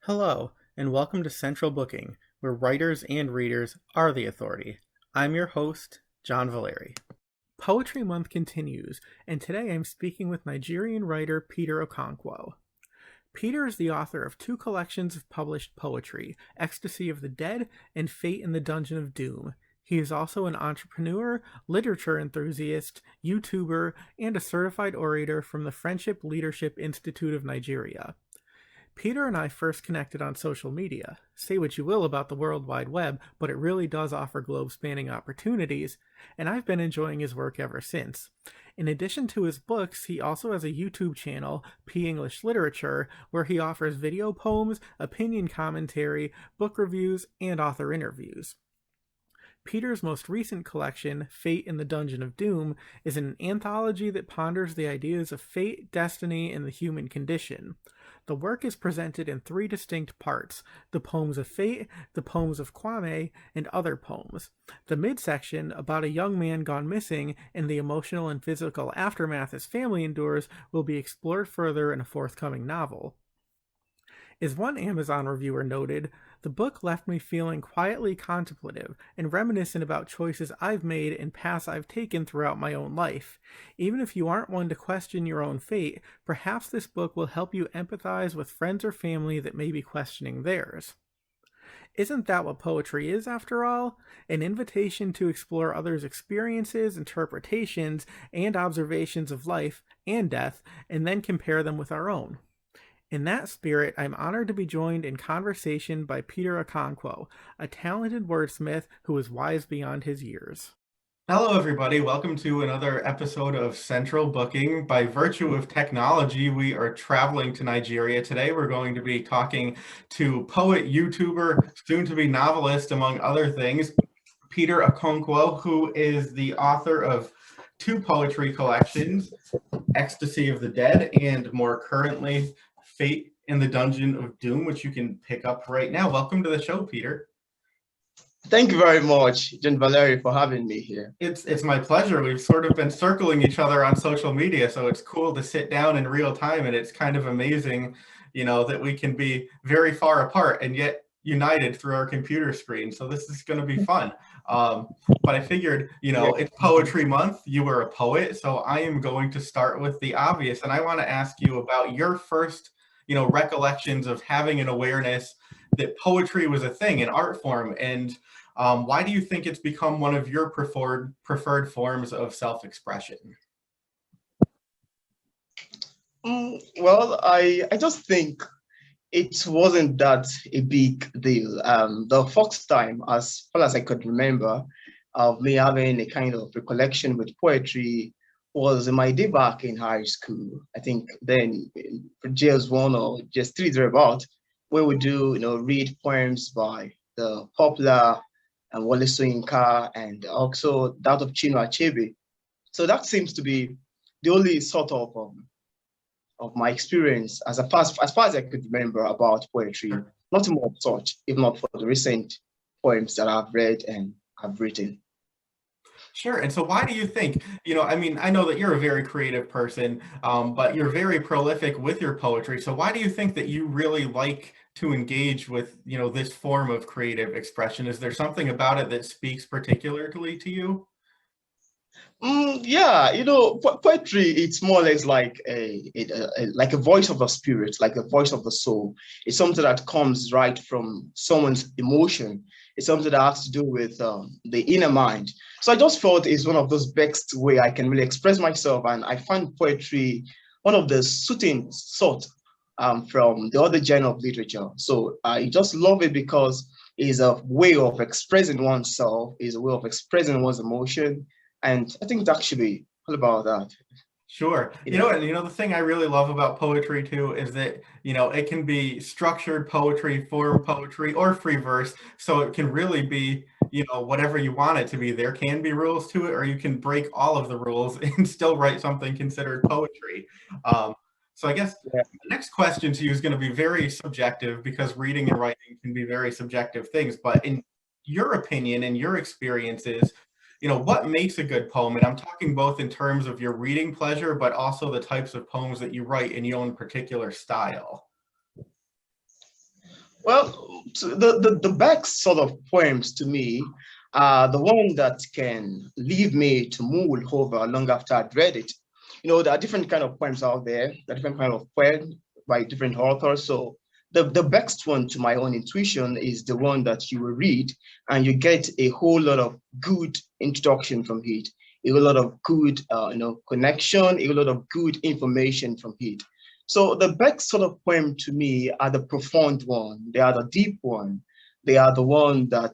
Hello, and welcome to Central Booking, where writers and readers are the authority. I'm your host, John Valeri. Poetry Month continues, and today I'm speaking with Nigerian writer Peter Okonkwo. Peter is the author of two collections of published poetry, Ecstasy of the Dead and Fate in the Dungeon of Doom. He is also an entrepreneur, literature enthusiast, YouTuber, and a certified orator from the Friendship Leadership Institute of Nigeria. Peter and I first connected on social media. Say what you will about the World Wide Web, but it really does offer globe-spanning opportunities, and I've been enjoying his work ever since. In addition to his books, he also has a YouTube channel, P English Literature, where he offers video poems, opinion commentary, book reviews, and author interviews. Peter's most recent collection, Fate in the Dungeon of Doom, is an anthology that ponders the ideas of fate, destiny, and the human condition. The work is presented in three distinct parts: the poems of fate, the poems of Kwame, and other poems. The midsection, about a young man gone missing and the emotional and physical aftermath his family endures, will be explored further in a forthcoming novel. As one Amazon reviewer noted, the book left me feeling quietly contemplative and reminiscent about choices I've made and paths I've taken throughout my own life. Even if you aren't one to question your own fate, perhaps this book will help you empathize with friends or family that may be questioning theirs. Isn't that what poetry is, after all? An invitation to explore others' experiences, interpretations, and observations of life and death, and then compare them with our own. In that spirit, I'm honored to be joined in conversation by Peter Okonkwo, a talented wordsmith who is wise beyond his years. Hello, everybody. Welcome to another episode of Central Booking. By virtue of technology, we are traveling to Nigeria today. We're going to be talking to poet, YouTuber, soon-to-be novelist, among other things, Peter Okonkwo, who is the author of two poetry collections, Ecstasy of the Dead, and more currently, Fate in the Dungeon of Doom, which you can pick up right now. Welcome to the show, Peter. Thank you very much, John Valeri, for having me here. It's my pleasure. We've sort of been circling each other on social media, so it's cool to sit down in real time, and it's kind of amazing, that we can be very far apart and yet united through our computer screen. So this is going to be fun. But I figured, it's Poetry Month. You were a poet, so I am going to start with the obvious, and I want to ask you about your first recollections of having an awareness that poetry was a thing, an art form, and why do you think it's become one of your preferred forms of self-expression? Well, I just think it wasn't that a big deal. The first time, as far as I could remember, of me having a kind of recollection with poetry was in my day back in high school. I think then JS1 or JS3 thereabout, where we do read poems by the popular and Wole Soyinka and also that of Chinua Achebe. So that seems to be the only sort of my experience as far as I could remember about poetry. Nothing more of such, if not for the recent poems that I've read and I've written. Sure. And so why do you think, I know that you're a very creative person, but you're very prolific with your poetry. So why do you think that you really like to engage with, this form of creative expression? Is there something about it that speaks particularly to you? Yeah, poetry, it's more or less like like a voice of the spirit, like a voice of the soul. It's something that comes right from someone's emotion. It's something that has to do with the inner mind. So I just felt it's one of those best way I can really express myself, and I find poetry one of the soothing sort from the other genre of literature. So I just love it because it's a way of expressing oneself, is a way of expressing one's emotion. And I think that should be all about that. Sure. The thing I really love about poetry too is that, it can be structured poetry, form poetry, or free verse. So it can really be, whatever you want it to be. There can be rules to it, or you can break all of the rules and still write something considered poetry. So I guess the next question to you is going to be very subjective, because reading and writing can be very subjective things. But in your opinion and your experiences, what makes a good poem? And I'm talking both in terms of your reading pleasure, but also the types of poems that you write in your own particular style. Well, the best sort of poems to me are the one that can leave me to mull over long after I'd read it. There are different kind of poems out there, there are different kind of poems by different authors. So the best one to my own intuition is the one that you will read and you get a whole lot of good introduction from it, a whole lot of good connection, a whole lot of good information from it. So the best sort of poem to me are the profound one. They are the deep one. They are the one that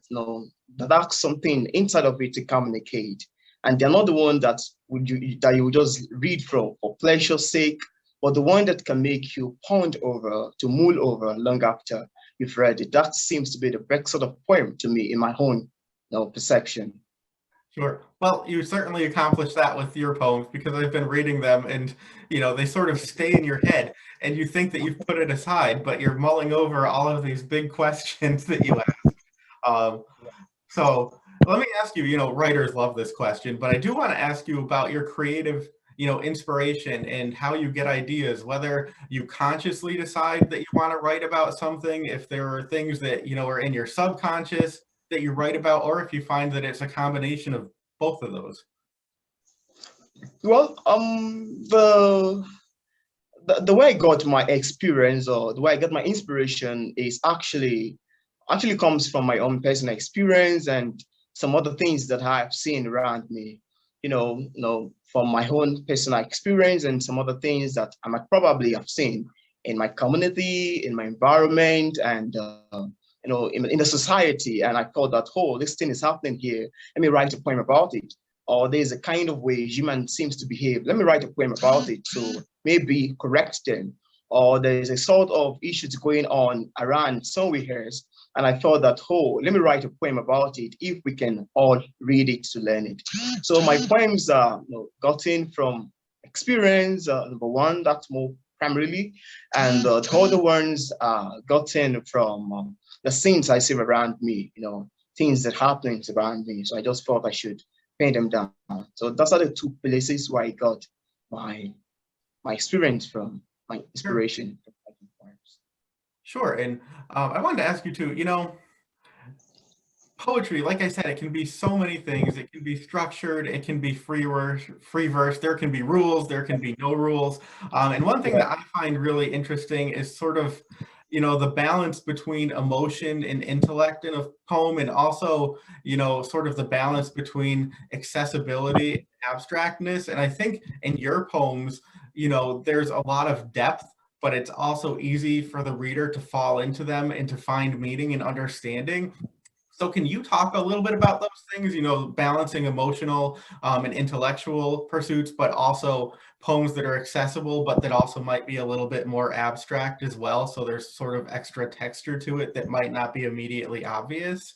that asks something inside of it to communicate. And they're not the one that you would just read for pleasure's sake, but the one that can make you ponder over, to mull over long after you've read it. That seems to be the best sort of poem to me in my own perception. Sure. Well, you certainly accomplished that with your poems because I've been reading them and, they sort of stay in your head and you think that you've put it aside, but you're mulling over all of these big questions that you ask. So let me ask you, writers love this question, but I do want to ask you about your creative, inspiration and how you get ideas, whether you consciously decide that you want to write about something, if there are things that, are in your subconscious that you write about, or if you find that it's a combination of both of those. Well, the way I got my experience or the way I got my inspiration is actually comes from my own personal experience and some other things that I've seen around me, from my own personal experience and some other things that I might probably have seen in my community, in my environment, and in the society. And I thought that, oh, this thing is happening here. Let me write a poem about it. Or there's a kind of way human seems to behave. Let me write a poem about it to maybe correct them. Or there's a sort of issues going on around somewhere else. And I thought that, oh, let me write a poem about it if we can all read it to learn it. So my poems are gotten from experience, number one, that's more primarily. And the other ones are gotten from the scenes I see around me, things that happen around me. So I just thought I should pen them down. So those are the two places where I got my experience from, my inspiration. Sure. And I wanted to ask you too, poetry, like I said, it can be so many things. It can be structured, it can be free verse, there can be rules, there can be no rules. And one thing that I find really interesting is sort of, the balance between emotion and intellect in a poem, and also, sort of the balance between accessibility and abstractness. And I think in your poems, there's a lot of depth, but it's also easy for the reader to fall into them and to find meaning and understanding. So can you talk a little bit about those things, balancing emotional and intellectual pursuits, but also poems that are accessible, but that also might be a little bit more abstract as well. So there's sort of extra texture to it that might not be immediately obvious.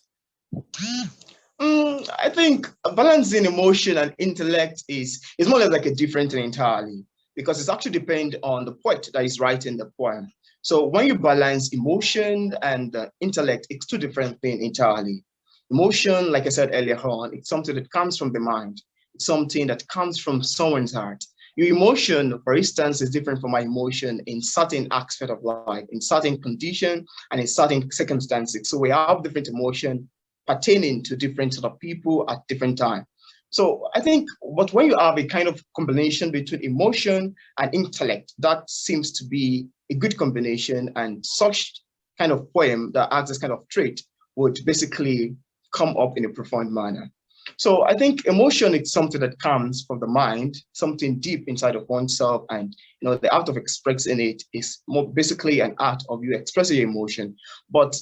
I think balancing emotion and intellect is more or less like a different thing entirely, because it's actually depend on the poet that is writing the poem. So when you balance emotion and intellect, it's two different things entirely. Emotion, like I said earlier on, it's something that comes from the mind. It's something that comes from someone's heart. Your emotion, for instance, is different from my emotion in certain aspect of life, in certain condition, and in certain circumstances. So we have different emotion pertaining to different sort of people at different time. So I think, but when you have a kind of combination between emotion and intellect, that seems to be a good combination, and such kind of poem that has this kind of trait would basically come up in a profound manner. So I think emotion is something that comes from the mind, something deep inside of oneself, and the art of expressing it is more basically an art of you expressing your emotion. But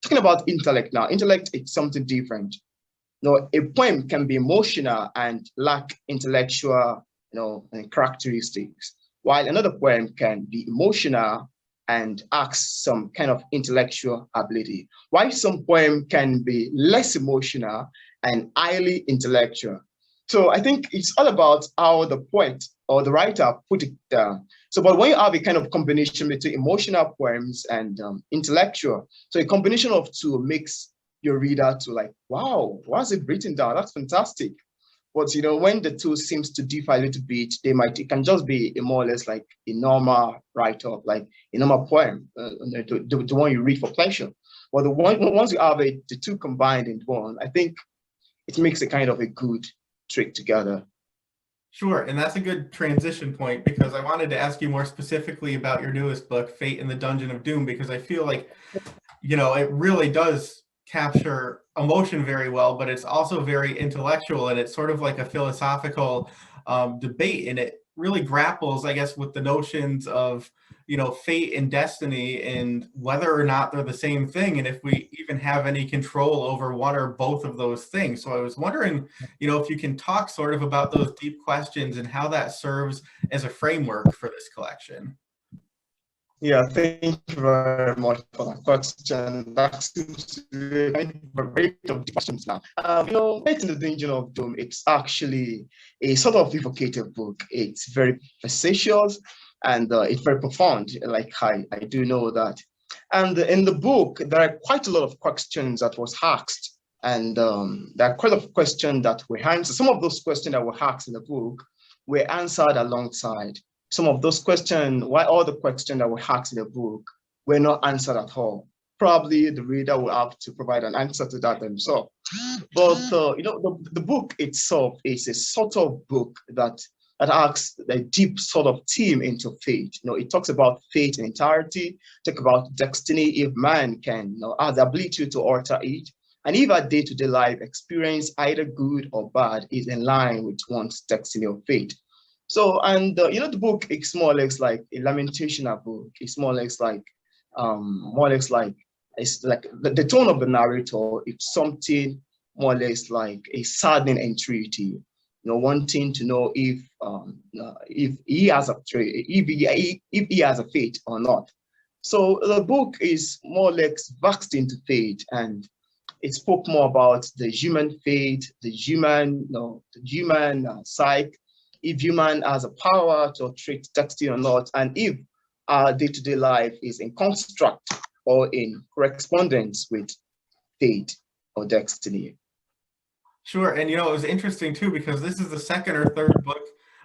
talking about intellect now, intellect is something different. A poem can be emotional and lack intellectual, characteristics, while another poem can be emotional and lacks some kind of intellectual ability. While some poem can be less emotional and highly intellectual. So I think it's all about how the poet or the writer put it down. So, but when you have a kind of combination between emotional poems and intellectual, so a combination of two makes your reader to like, wow, what's it written down? That's fantastic. But when the two seems to differ a little bit, it can just be a more or less like a normal write-up, like a normal poem, the one you read for pleasure. But once you have the two combined in one, I think it makes a kind of a good trick together. Sure, and that's a good transition point, because I wanted to ask you more specifically about your newest book, Fate in the Dungeon of Doom, because I feel like, it really does capture emotion very well, but it's also very intellectual, and it's sort of like a philosophical debate, and it really grapples, I guess, with the notions of, fate and destiny, and whether or not they're the same thing, and if we even have any control over one or both of those things. So I was wondering, if you can talk sort of about those deep questions and how that serves as a framework for this collection. Yeah, thank you very much for that question. That seems to be a very tough questions now. Fate in the Dungeon of Doom, it's actually a sort of evocative book. It's very facetious, and it's very profound, like I do know that. And in the book, there are quite a lot of questions that was asked, and there are quite a lot of questions that were answered. Some of those questions that were asked in the book were answered alongside. Some of those questions, why all the questions that were asked in the book were not answered at all. Probably the reader will have to provide an answer to that themselves. But the book itself is a sort of book that asks a deep sort of theme into fate. It talks about fate in entirety, talk about destiny, if man can, have the ability to alter it, and if our day-to-day life experience, either good or bad, is in line with one's destiny or fate. So, and the book is more or less like a lamentational book. It's more or less like, it's like the tone of the narrator. It's something more or less like a saddening entreaty, wanting to know if he has if he has a fate or not. So the book is more or less vexed into fate, and it spoke more about the human fate, the human psyche, if human has a power to treat destiny or not, and if our day-to-day life is in construct or in correspondence with fate or destiny. Sure, and it was interesting too, because this is the second or third book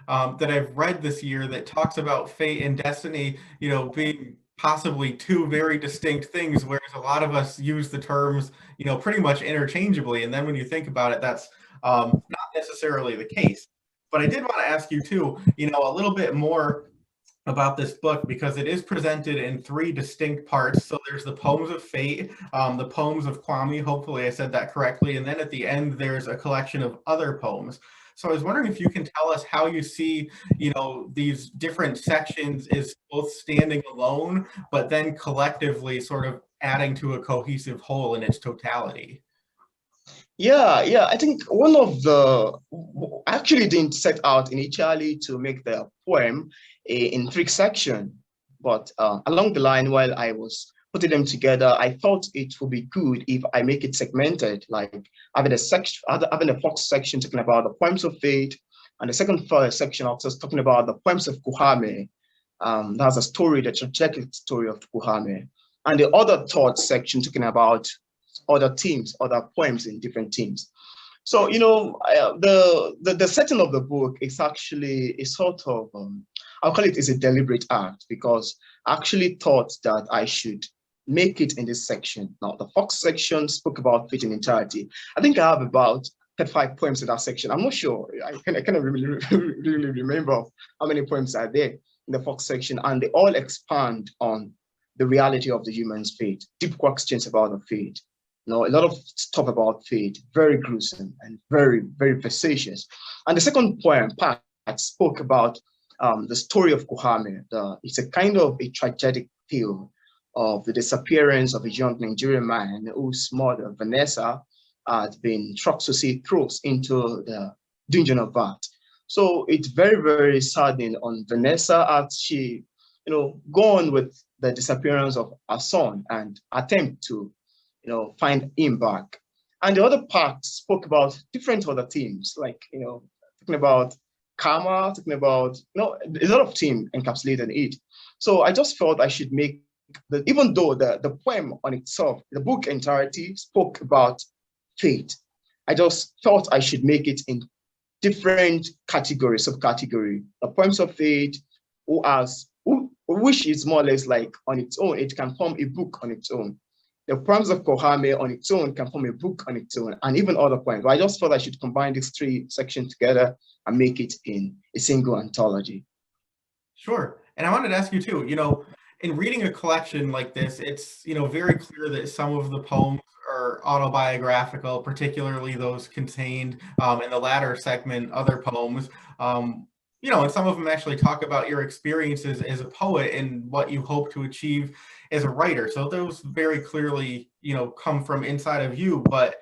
that I've read this year that talks about fate and destiny, being possibly two very distinct things, whereas a lot of us use the terms, pretty much interchangeably. And then when you think about it, that's not necessarily the case. But I did want to ask you too, a little bit more about this book, because it is presented in three distinct parts. So there's the poems of fate, the poems of Kwame, hopefully I said that correctly, and then at the end there's a collection of other poems. So I was wondering if you can tell us how you see, these different sections as both standing alone, but then collectively sort of adding to a cohesive whole in its totality. Yeah. I think I actually didn't set out initially to make the poem in three sections, but along the line, while I was putting them together, I thought it would be good if I make it segmented, like having a first section talking about the poems of fate, and the second section also talking about the poems of Kuhame. That's a story, the tragic story of Kuhame, and the other third section talking about other themes, other poems in different themes. So, the setting of the book is actually a sort of, I'll call it is a deliberate act, because I actually thought that I should make it in this section. Now, the first section spoke about fate in entirety. I think I have about 35 poems in that section. I'm not sure. I cannot really remember how many poems are there in the first section, and they all expand on the reality of the human's fate, deep questions about the fate. A lot of stuff about fate, very gruesome and very, very facetious. And the second poem part spoke about the story of Kuhame. It's a kind of a tragic tale of the disappearance of a young Nigerian man whose mother, Vanessa, had been truculently thrown into the dungeon of that. So it's very, very saddening on Vanessa as she, go on with the disappearance of her son and attempt to find him back. And the other part spoke about different other themes, like, talking about karma, talking about, a lot of themes encapsulated in it. So I just felt I should make, even though the poem on itself, the book entirety spoke about fate, I just thought I should make it in different categories, subcategory. The poems of faith, which is more or less like on its own, it can form a book on its own. The poems of Kohame on its own can form a book on its own, and even other poems. But I just thought I should combine these three sections together and make it in a single anthology. Sure. And I wanted to ask you too, in reading a collection like this, it's, very clear that some of the poems are autobiographical, particularly those contained in the latter segment, other poems. And some of them actually talk about your experiences as a poet and what you hope to achieve as a writer. So those very clearly, come from inside of you, but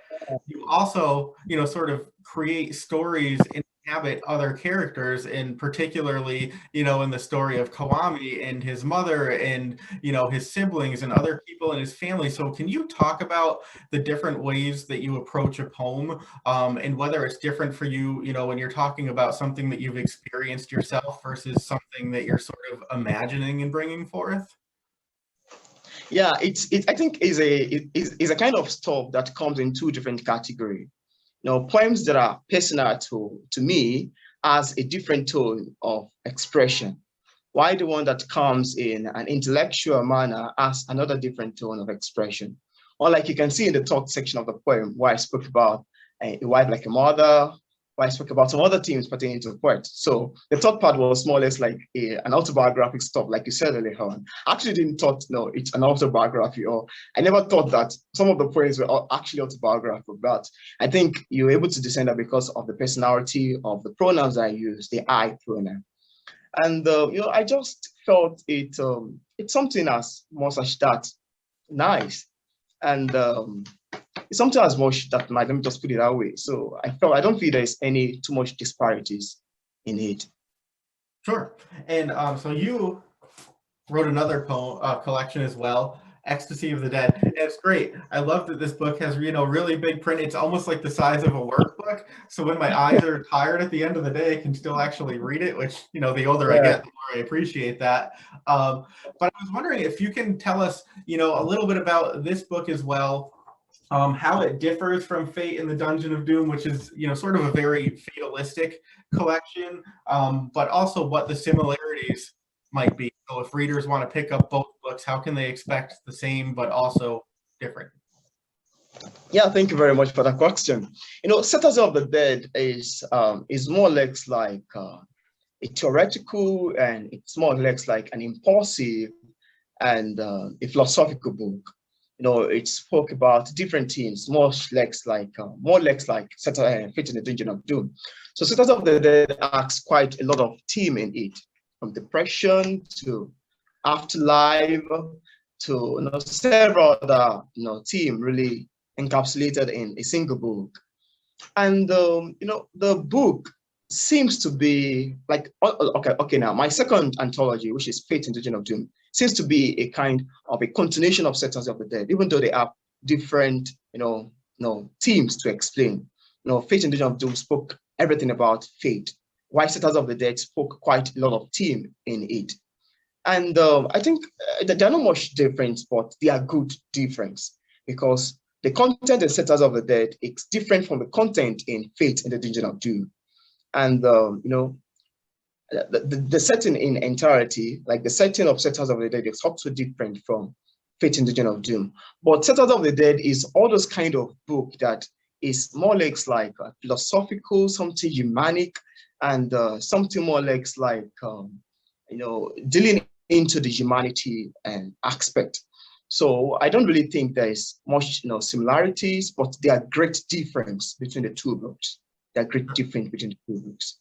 you also, sort of create stories and inhabit other characters, and particularly, in the story of Kawami and his mother and, his siblings and other people in his family. So can you talk about the different ways that you approach a poem, and whether it's different for you, when you're talking about something that you've experienced yourself versus something that you're sort of imagining and bringing forth? Yeah, I think is a kind of stuff that comes in two different categories. Poems that are personal to me has a different tone of expression, while the one that comes in an intellectual manner has another different tone of expression. Or like you can see in the third section of the poem, where I spoke about a wife like a mother, where I spoke about some other themes pertaining to the poet. So the third part was more or less like an autobiographic stuff, like you said earlier on. I actually didn't thought, no, it's an autobiography, or I never thought that some of the poems were actually autobiographical, but I think you were able to discern that because of the personality of the pronouns I use, the I pronoun. And, I just felt it's something as much as that nice. And it's something as much that let me just put it that way. So I don't feel there's any too much disparities in it. Sure. And so you wrote another poem collection as well, Ecstasy of the Dead. And it's great. I love that this book has, really big print. It's almost like the size of a workbook. So when my eyes are tired at the end of the day, I can still actually read it, which, the older I get, the more I appreciate that. But I was wondering if you can tell us, a little bit about this book as well. How it differs from Fate in the Dungeon of Doom, which is, sort of a very fatalistic collection, but also what the similarities might be. So if readers want to pick up both books, how can they expect the same but also different? Yeah, thank you very much for that question. ECSTASY of the Dead is more or less like a theoretical, and it's more or less like an impulsive and a philosophical book. It spoke about different themes, more or less like Fate in the Dungeon of Doom. So ECSTASY of the Dead asks quite a lot of theme in it, from depression to afterlife to several other theme really encapsulated in a single book. And the book seems to be like, okay, now my second anthology, which is Fate in the Dungeon of Doom, seems to be a kind of a continuation of ECSTASY of the Dead, even though they have different themes to explain. Fate in the Dungeon of Doom spoke everything about fate, while ECSTASY of the Dead spoke quite a lot of theme in it. And I think they're not much different, but they are good difference, because the content in ECSTASY of the Dead is different from the content in Fate in the Dungeon of Doom. And the setting in entirety, like the setting of ECSTASY of the Dead, is also different from Fate in the Dungeon of Doom. But ECSTASY of the Dead is all those kind of book that is more or less like philosophical, something humanic, and something more or less like dealing into the humanity and aspect. So I don't really think there is much similarities, but there are great difference between the two books. There are great difference between the two books.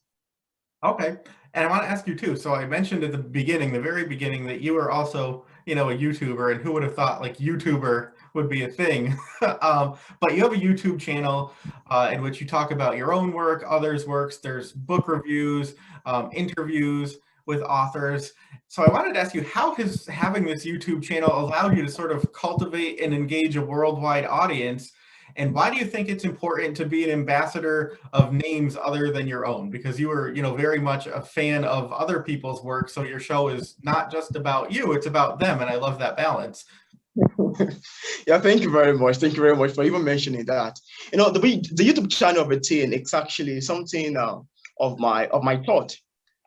Okay. And I want to ask you too. So I mentioned at the beginning, the very beginning, that you were also, a YouTuber, and who would have thought like YouTuber would be a thing. But you have a YouTube channel in which you talk about your own work, others' works. There's book reviews, interviews with authors. So I wanted to ask you, how has having this YouTube channel allowed you to sort of cultivate and engage a worldwide audience? And why do you think it's important to be an ambassador of names other than your own? Because you were, very much a fan of other people's work. So your show is not just about you, it's about them. And I love that balance. Yeah, thank you very much. Thank you very much for even mentioning that. The YouTube channel of a teen, it's actually something of my thought,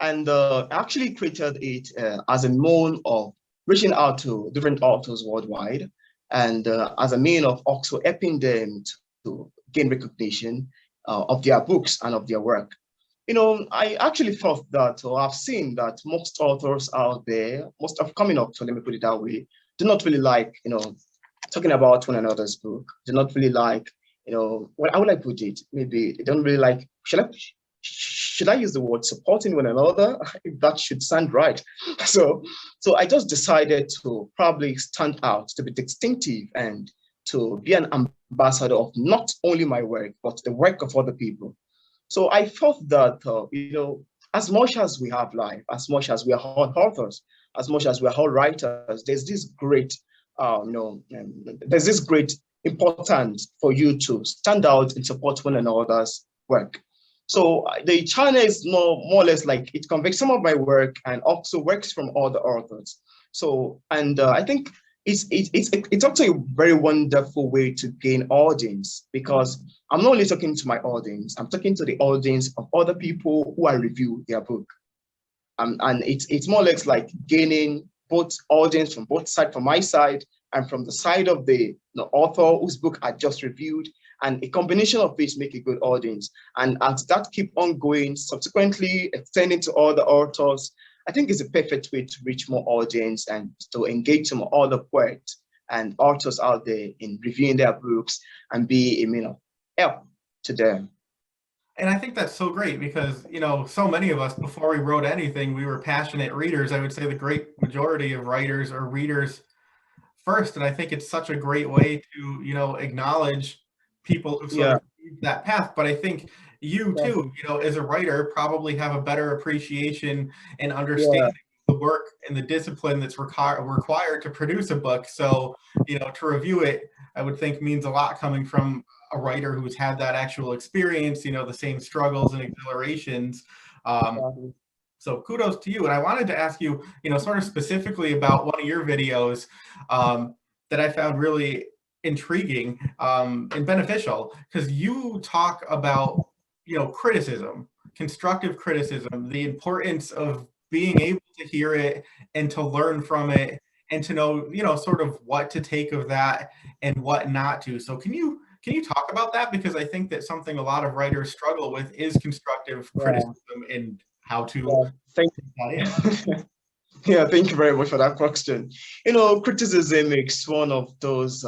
and I actually created it as a mean of reaching out to different authors worldwide, and as a mean of also helping them to gain recognition of their books and of their work. I actually thought that, or I've seen that most authors out there, most of coming up, so let me put it that way, do not really like, talking about one another's book. Do not really like, what how would I put it? Maybe they don't really like, should I use the word supporting one another? If that should sound right. So, so I just decided to probably stand out, to be distinctive and to be an ambassador of not only my work, but the work of other people. So I thought that, as much as we have life, as much as we are all authors, as much as we are all writers, there's this great importance for you to stand out and support one another's work. So the channel is more or less like it conveys some of my work and also works from other authors. So, and I think it's also a very wonderful way to gain audience because I'm not only talking to my audience, I'm talking to the audience of other people who I review their book. And it's more or less like gaining both audience from both sides, from my side and from the side of the author whose book I just reviewed. And a combination of this make a good audience. And as that keep on going, subsequently extending to other authors, I think it's a perfect way to reach more audience and to engage some other poets and authors out there in reviewing their books and be a help to them. And I think that's so great because, so many of us, before we wrote anything, we were passionate readers. I would say the great majority of writers are readers first. And I think it's such a great way to, acknowledge people who sort Yeah, of used that path. But I think you too, as a writer, probably have a better appreciation and yeah, understanding of the work and the discipline that's required to produce a book. So, to review it, I would think means a lot coming from a writer who's had that actual experience, the same struggles and exhilarations. Um, exactly. so kudos to you. And I wanted to ask you, sort of specifically about one of your videos that I found really intriguing and beneficial because you talk about, criticism, constructive criticism, the importance of being able to hear it and to learn from it and to know, sort of what to take of that and what not to. So can you talk about that? Because I think that something a lot of writers struggle with is constructive Yeah, criticism and how to yeah. Thank take that in. Yeah, thank you very much for that question. Criticism is one of those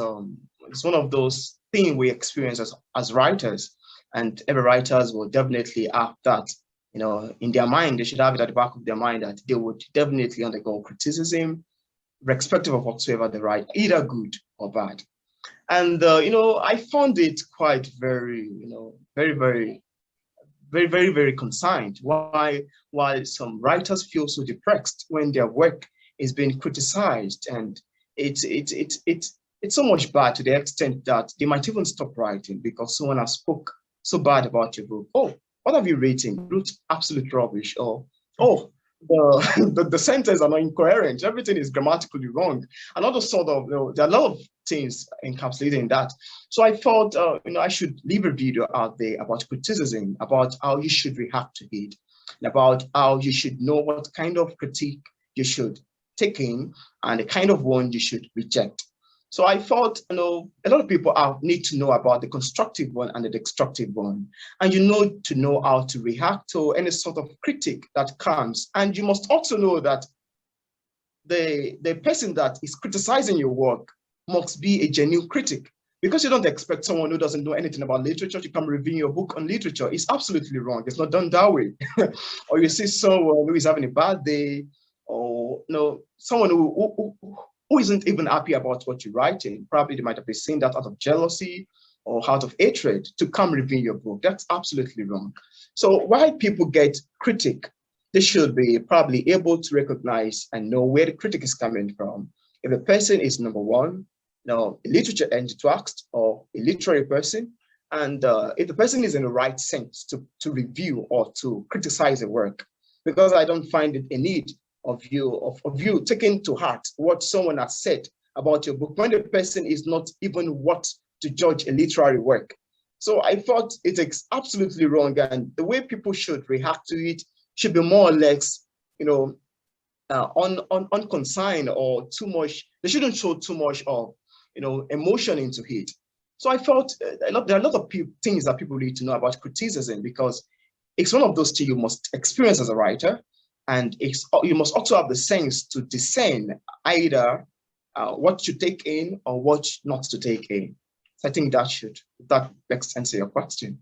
things we experience as writers, and every writers will definitely have that, in their mind. They should have it at the back of their mind that they would definitely undergo criticism, irrespective of whatsoever they write, either good or bad. And I found it quite very, very, very very concerned why some writers feel so depressed when their work is being criticized, and it's so much bad to the extent that they might even stop writing because someone has spoke so bad about your book. Oh, what have you written? You wrote absolute rubbish. Or oh, the sentence are not incoherent. Everything is grammatically wrong. Another sort of, there are a lot of things encapsulated in that. So I thought, I should leave a video out there about criticism, about how you should react to it, and about how you should know what kind of critique you should take in and the kind of one you should reject. So I thought, a lot of people need to know about the constructive one and the destructive one. And to know how to react to any sort of critique that comes. And you must also know that the person that is criticizing your work must be a genuine critic. Because you don't expect someone who doesn't know anything about literature to come review your book on literature. It's absolutely wrong. It's not done that way. Or you see someone who is having a bad day, or someone who isn't even happy about what you're writing. Probably they might have been saying that out of jealousy or out of hatred to come review your book. That's absolutely wrong. So why people get critic, they should be probably able to recognize and know where the critic is coming from. If a person is number one, a literature enthusiast or a literary person, and if the person is in the right sense to review or to criticize a work, because I don't find it a need of you taking to heart what someone has said about your book when the person is not even what to judge a literary work. So I thought it's absolutely wrong, and the way people should react to it should be more or less, unconsigned or too much. They shouldn't show too much of, emotion into it. So I felt there are a lot of things that people need to know about criticism, because it's one of those things you must experience as a writer, and you must also have the sense to discern either what to take in or what not to take in. So I think that makes sense to your question.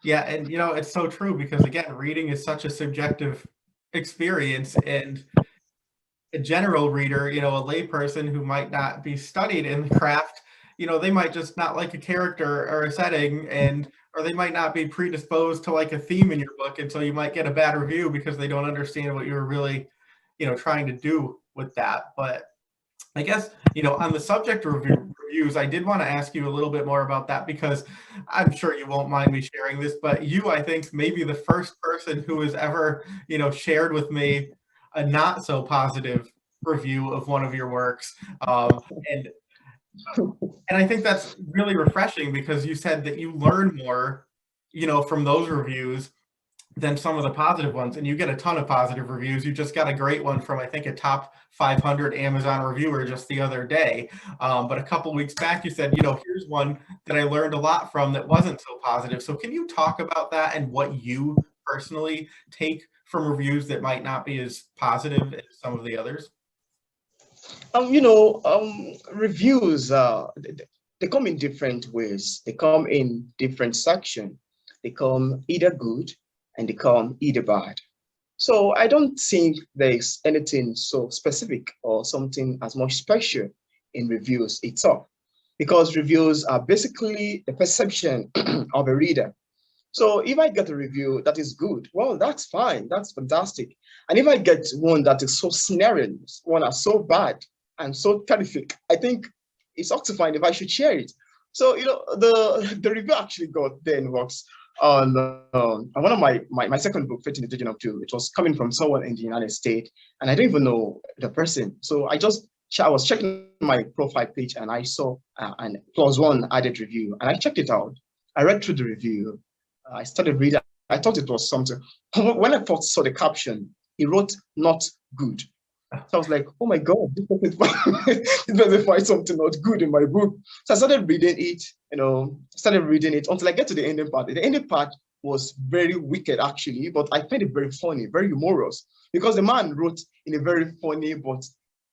Yeah, and it's so true, because again, reading is such a subjective experience, and a general reader, a layperson who might not be studied in the craft, they might just not like a character or a setting, or they might not be predisposed to like a theme in your book, and so you might get a bad review because they don't understand what you're really, trying to do with that. But I guess, on the subject of reviews, I did want to ask you a little bit more about that, because I'm sure you won't mind me sharing this, but you, I think, may be the first person who has ever, shared with me a not so positive review of one of your works. And I think that's really refreshing, because you said that you learn more, from those reviews than some of the positive ones, and you get a ton of positive reviews. You just got a great one from, I think, a top 500 Amazon reviewer just the other day. But a couple weeks back, you said, here's one that I learned a lot from that wasn't so positive. So can you talk about that and what you personally take from reviews that might not be as positive as some of the others? Reviews, they come in different ways. They come in different sections. They come either good and they come either bad. So I don't think there's anything so specific or something as much special in reviews itself, because reviews are basically the perception of a reader. So if I get a review that is good, well, that's fine, that's fantastic. And if I get one that is so snaring, one that's so bad and so terrific, I think it's also fine if I should share it. So, the review actually got then works on one of my second book, Faith in the Dead of Doom. It was coming from someone in the United States, and I didn't even know the person. So I was checking my profile page, and I saw an +1 added review, and I checked it out. I read through the review. I started reading. I thought it was something. When I first saw the caption, he wrote "not good." So I was like, oh my God, this doesn't find something not good in my book. So I started reading it, until I get to the ending part. The ending part was very wicked, actually, but I find it very funny, very humorous, because the man wrote in a very funny, but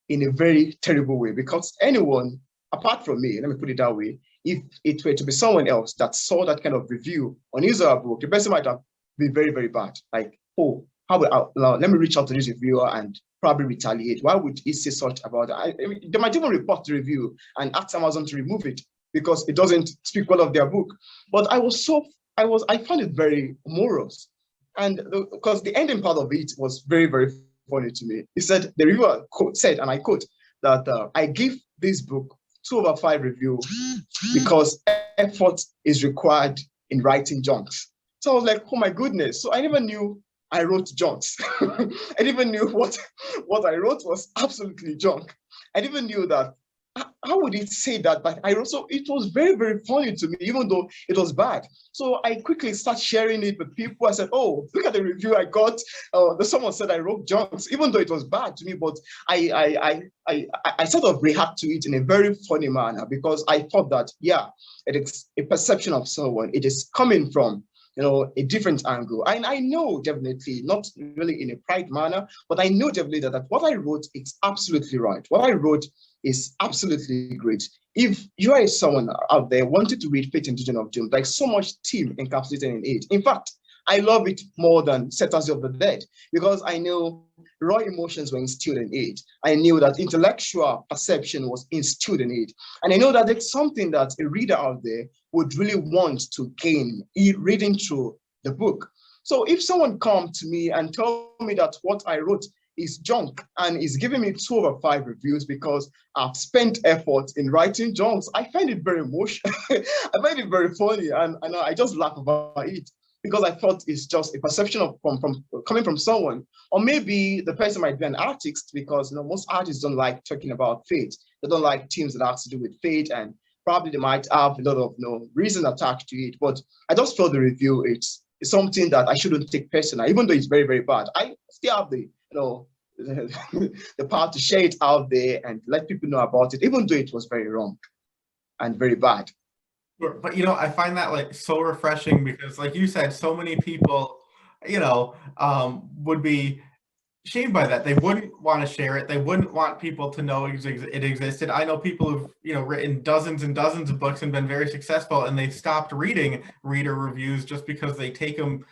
in a very terrible way. Because anyone, apart from me, let me put it that way, if it were to be someone else that saw that kind of review on his or her book, the person might have been very, very bad. Like, oh, let me reach out to this reviewer and probably retaliate. Why would he say such about it? They might even report the review and ask Amazon to remove it because it doesn't speak well of their book. But I found it very humorous. And because the ending part of it was very, very funny to me. He said, the reviewer said, and I quote, that I give this book 2/5 review because effort is required in writing junks. So I was like, oh my goodness. So I never knew I wrote junks. I even knew what I wrote was absolutely junk. I even knew that. How would it say that? But I wrote, so it was very, very funny to me, even though it was bad. So I quickly started sharing it with people. I said, oh, look at the review I got. Someone said I wrote junks, even though it was bad to me. But I sort of react to it in a very funny manner, because I thought that, yeah, it is a perception of someone. It is coming from a different angle. And I know definitely, not really in a pride manner, but I know definitely that what I wrote is absolutely right. What I wrote is absolutely great. If you are someone out there wanting to read Faith in the Dead of Doom, there's so much theme encapsulated in it. In fact, I love it more than ECSTASY of the Dead, because I know raw emotions were instilled in it. I knew that intellectual perception was instilled in it. And I know that it's something that a reader out there would really want to gain reading through the book. So if someone comes to me and tell me that what I wrote is junk and is giving me 2/5 reviews because I've spent effort in writing junks, I find it very emotional. I find it very funny, and I just laugh about it. because I thought it's just a perception of from coming from someone, or maybe the person might be an artist because most artists don't like talking about faith. They don't like themes that have to do with faith, and probably they might have a lot of reason attached to it. But I just felt the review it's something that I shouldn't take personal, even though it's very, very bad. I still have the the power to share it out there and let people know about it, even though it was very wrong and very bad. But I find that like so refreshing because, like you said, so many people, would be shamed by that. They wouldn't want to share it. They wouldn't want people to know it existed. I know people who've written dozens and dozens of books and been very successful, and they stopped reading reader reviews just because they take them,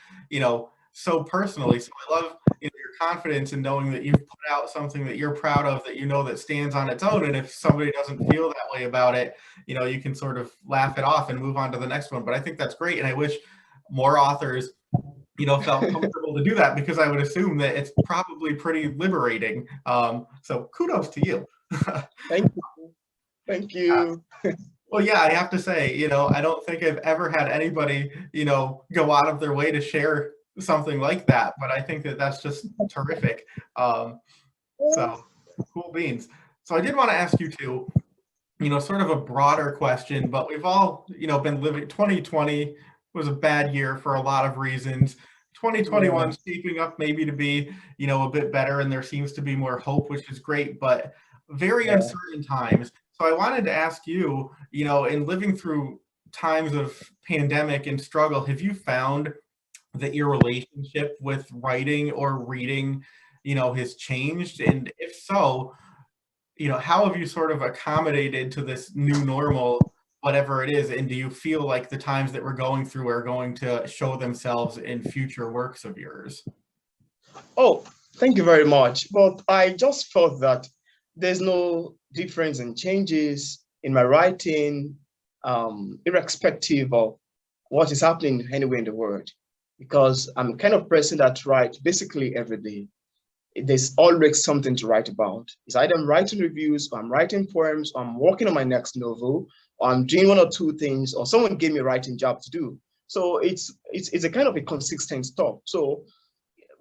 so personally. So I love your confidence in knowing that you've put out something that you're proud of, that that stands on its own. And if somebody doesn't feel that way about it, you can sort of laugh it off and move on to the next one. But I think that's great, and I wish more authors felt comfortable to do that, because I would assume that it's probably pretty liberating. So kudos to you. Thank you. Thank you. Well, yeah, I have to say, I don't think I've ever had anybody, go out of their way to share something like that, but I think that that's just terrific. So cool beans. So I did want to ask you too, sort of a broader question, but we've all, been living. 2020 was a bad year for a lot of reasons. 2021 is shaping up maybe to be, a bit better, and there seems to be more hope, which is great, but very uncertain times. So I wanted to ask you, in living through times of pandemic and struggle, have you found that your relationship with writing or reading, has changed? And if so, how have you sort of accommodated to this new normal, whatever it is? And do you feel like the times that we're going through are going to show themselves in future works of yours? Oh, thank you very much. But I just felt that there's no difference in changes in my writing, irrespective of what is happening anywhere in the world, because I'm the kind of person that writes basically every day. There's always something to write about. It's either I'm writing reviews, or I'm writing poems, or I'm working on my next novel, or I'm doing one or two things, or someone gave me a writing job to do. So it's a kind of a consistent stuff. So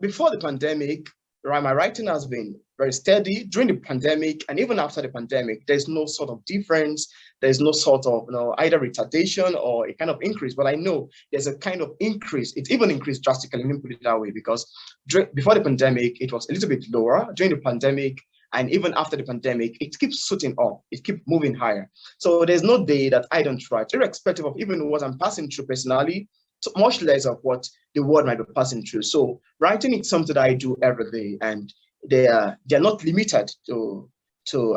before the pandemic, right, my writing has been very steady. During the pandemic and even after the pandemic, there's no sort of difference. There's no sort of either retardation or a kind of increase. But I know there's a kind of increase. It's even increased drastically, let me put it that way, because before the pandemic, it was a little bit lower. During the pandemic and even after the pandemic, it keeps shooting up. It keeps moving higher. So there's no day that I don't write, irrespective of even what I'm passing through personally, so much less of what the world might be passing through. So writing is something that I do every day, and they're not limited to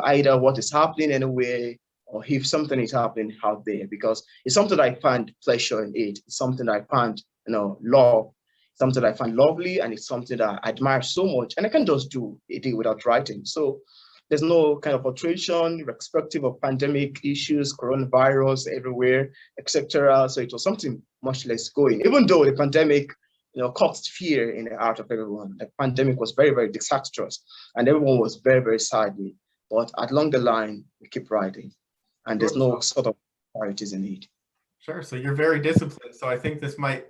either what is happening anywhere or if something is happening out there, because it's something that I find pleasure in it. It's something that I find love, something that I find lovely, and it's something that I admire so much, and I can just do a day without writing. So there's no kind of alteration, irrespective of pandemic issues, coronavirus everywhere, etc. So it was something much less going, even though the pandemic, caused fear in the heart of everyone. The pandemic was very, very disastrous, and everyone was very, very sad. But along the line, we keep writing, and there's no sort of priorities in it. Sure. So you're very disciplined. So I think this might,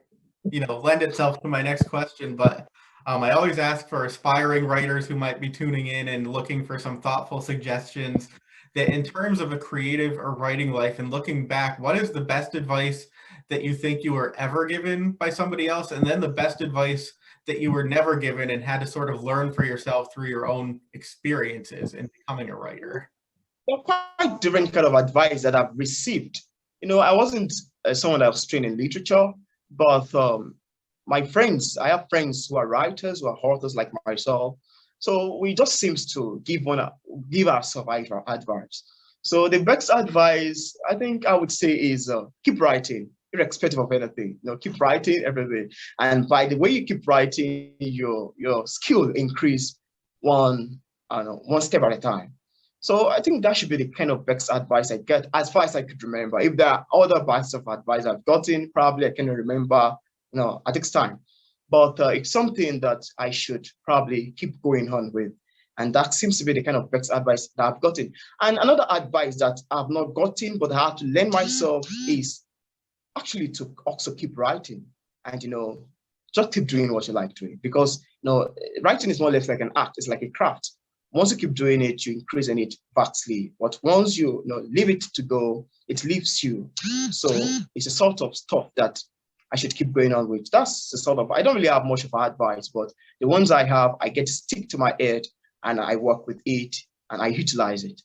lend itself to my next question, but I always ask for aspiring writers who might be tuning in and looking for some thoughtful suggestions, that in terms of a creative or writing life and looking back, what is the best advice that you think you were ever given by somebody else? And then the best advice that you were never given and had to sort of learn for yourself through your own experiences in becoming a writer? There are quite different kind of advice that I've received. I wasn't someone that was trained in literature, but I have friends who are writers, who are authors like myself. So we just seems to give ourselves advice. So the best advice I think I would say is keep writing, irrespective of anything. Keep writing every day, and by the way you keep writing, your skill increase one step at a time. So I think that should be the kind of best advice I get, as far as I could remember. If there are other bits of advice I've gotten, probably I can remember, at this time. But it's something that I should probably keep going on with. And that seems to be the kind of best advice that I've gotten. And another advice that I've not gotten, but I have to learn myself, is actually to also keep writing. and just keep doing what you like doing, because writing is more or less like an art. It's like a craft. Once you keep doing it, you increase in it vastly. But once you leave it to go, it leaves you. So it's a sort of stuff that I should keep going on with. That's the sort of, I don't really have much of advice, but the ones I have, I get to stick to my head and I work with it and I utilize it.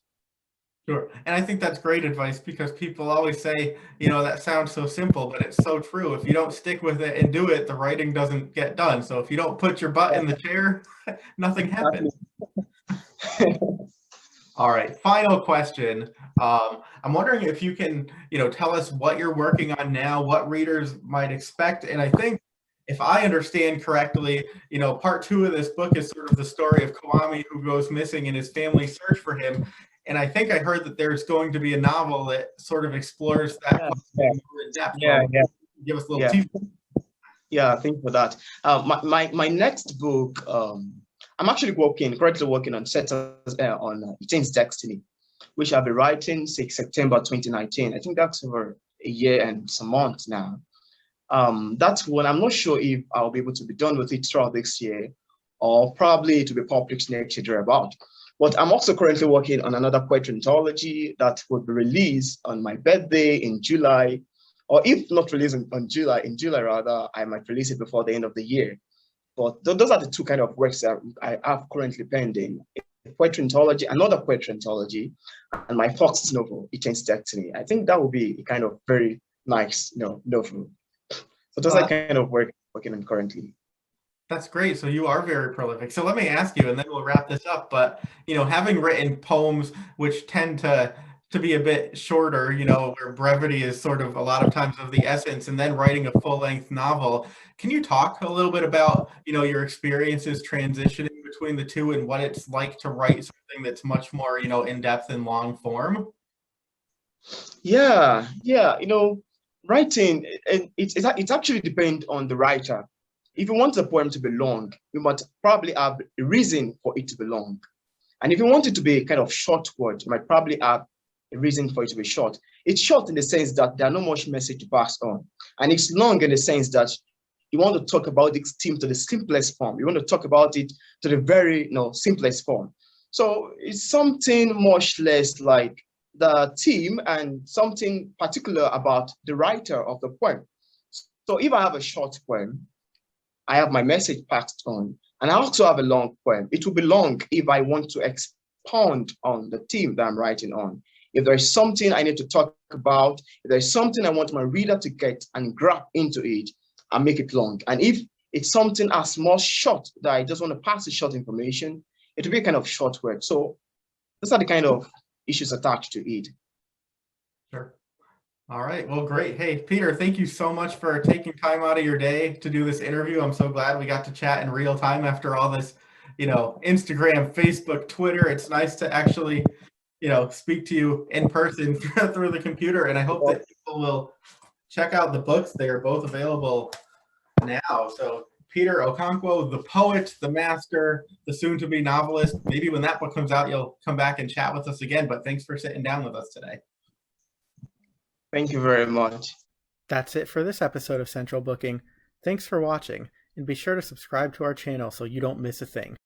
Sure. And I think that's great advice, because people always say, that sounds so simple, but it's so true. If you don't stick with it and do it, the writing doesn't get done. So if you don't put your butt in the chair, nothing happens. All right. Final question. I'm wondering if you can, tell us what you're working on now, what readers might expect. And I think, if I understand correctly, part 2 of this book is sort of the story of Kwame, who goes missing, and his family search for him. And I think I heard that there's going to be a novel that sort of explores that in depth. Yeah. Give us a little teaser. Yeah, thank you for that. My next book, I'm actually currently working on Eugenics Destiny, which I'll be writing since September 2019. I think that's over a year and some months now. That's one. I'm not sure if I'll be able to be done with it throughout this year, or probably to be published next year about. But I'm also currently working on another poetry anthology that will be released on my birthday in July, or if not released in July rather, I might release it before the end of the year. But those are the two kind of works that I have currently pending: a poetry anthology, another poetry anthology, and my first novel, Eugenics Destiny. I think that will be a kind of very nice novel. So those are kind of working on currently. That's great. So you are very prolific. So let me ask you, and then we'll wrap this up. But having written poems which tend to be a bit shorter, where brevity is sort of a lot of times of the essence, and then writing a full-length novel, can you talk a little bit about your experiences transitioning between the two, and what it's like to write something that's much more in depth and long form? Yeah. Writing, it actually depends on the writer. If you want a poem to be long, you must probably have a reason for it to be long. And if you want it to be kind of short word, you might probably have a reason for it to be short. It's short in the sense that there's not much message to pass on. And it's long in the sense that you want to talk about this theme to the simplest form. You want to talk about it to the very simplest form. So it's something much less like the theme and something particular about the writer of the poem. So if I have a short poem, I have my message passed on, and I also have a long poem. It will be long if I want to expound on the theme that I'm writing on. If there's something I need to talk about, if there's something I want my reader to get and grab into it, I'll make it long. And if it's something as more short that I just want to pass the short information, it will be a kind of short word. So those are the kind of issues attached to it. Sure. All right. Well, great. Hey, Peter, thank you so much for taking time out of your day to do this interview. I'm so glad we got to chat in real time after all this, Instagram, Facebook, Twitter. It's nice to actually, speak to you in person through the computer. And I hope that people will check out the books. They are both available now. So Peter Okonkwo, the poet, the master, the soon-to-be novelist. Maybe when that book comes out, you'll come back and chat with us again. But thanks for sitting down with us today. Thank you very much. That's it for this episode of Central Booking. Thanks for watching, and be sure to subscribe to our channel so you don't miss a thing.